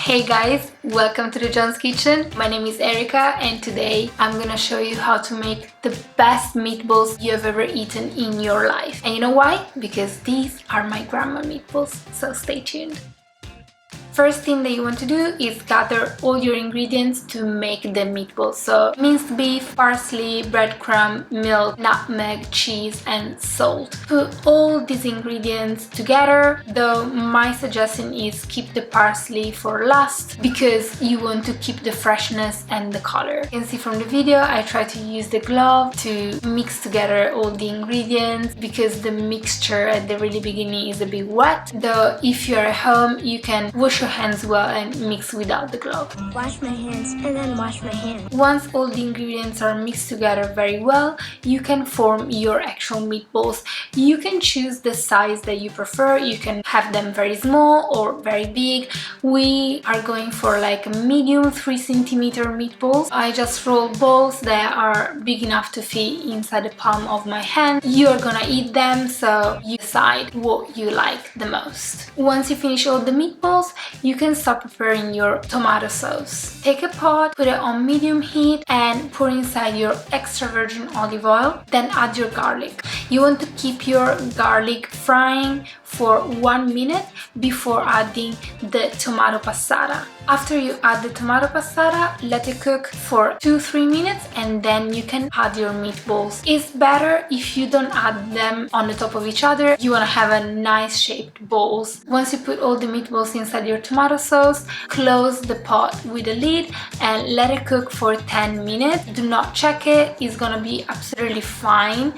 Hey guys, welcome to the John's Kitchen. My name is Erica and today I'm gonna show you how to make the best meatballs you have ever eaten in your life. And you know why? Because these are my grandma meatballs, so stay tuned. First thing that you want to do is gather all your ingredients to make the meatballs. So minced beef, parsley, breadcrumb, milk, nutmeg, cheese and salt. Put all these ingredients together, though my suggestion is keep the parsley for last because you want to keep the freshness and the color. You can see from the video I try to use the glove to mix together all the ingredients because the mixture at the really beginning is a bit wet. Though if you're at home you can wash your hands well and mix without the glove. Wash my hands and then wash my hands. Once all the ingredients are mixed together very well, you can form your actual meatballs. You can choose the size that you prefer. You can have them very small or very big. We are going for like a medium 3 centimeter meatballs. I just roll balls that are big enough to fit inside the palm of my hand. You're gonna eat them, so you decide what you like the most. Once you finish all the meatballs, you can start preparing your tomato sauce. Take a pot, put it on medium heat and pour inside your extra virgin olive oil, then add your garlic. You want to keep your garlic frying for 1 minute before adding the tomato passata. After you add the tomato passata, let it cook for 2-3 minutes and then you can add your meatballs. It's better if you don't add them on the top of each other. You want to have a nice shaped balls. Once you put all the meatballs inside your tomato sauce, close the pot with a lid and let it cook for 10 minutes. Do not check it, it's gonna be absolutely fine.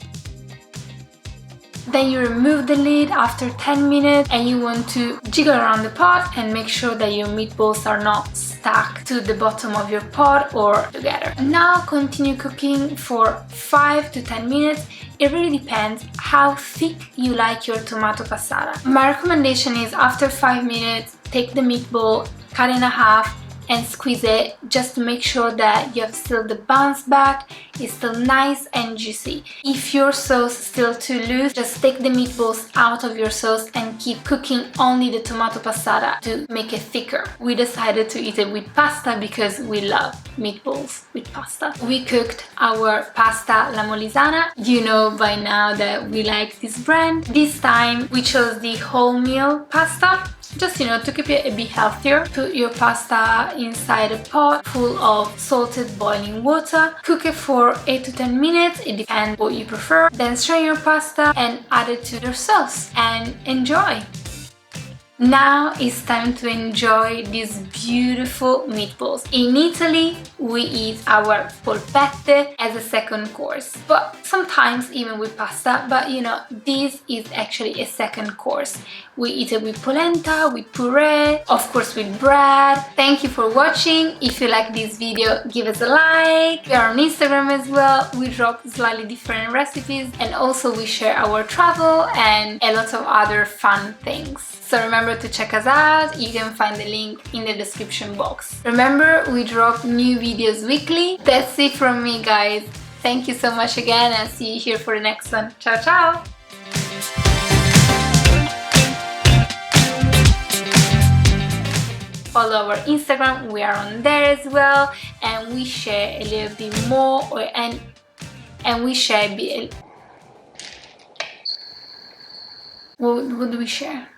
Then you remove the lid after 10 minutes and you want to jiggle around the pot and make sure that your meatballs are not stuck to the bottom of your pot or together. Now continue cooking for 5 to 10 minutes. It really depends how thick you like your tomato passata. My recommendation is after 5 minutes, take the meatball, cut in half and squeeze it just to make sure that you have still the bounce back, it's still nice and juicy. If your sauce is still too loose, just take the meatballs out of your sauce and keep cooking only the tomato passata to make it thicker. We decided to eat it with pasta because we love meatballs with pasta. We cooked our pasta la molisana. You know by now that we like this brand. This time we chose the wholemeal pasta. Just, to keep it a bit healthier. Put your pasta inside a pot full of salted boiling water. Cook it for 8 to 10 minutes, it depends what you prefer. Then strain your pasta and add it to your sauce and enjoy. Now it's time to enjoy these beautiful meatballs. In Italy, we eat our polpette as a second course, but sometimes even with pasta, but this is actually a second course. We eat it with polenta, with puree, of course with bread. Thank you for watching. If you like this video, give us a like. We are on Instagram as well. We drop slightly different recipes and also we share our travel and a lot of other fun things. So remember to check us out. You can find the link in the description box. Remember, we drop new videos weekly. That's it from me, guys. Thank you so much again and see you here for the next one. Ciao, ciao! Follow our Instagram, we are on there as well, and we share a little bit more and we share a bit. What do we share?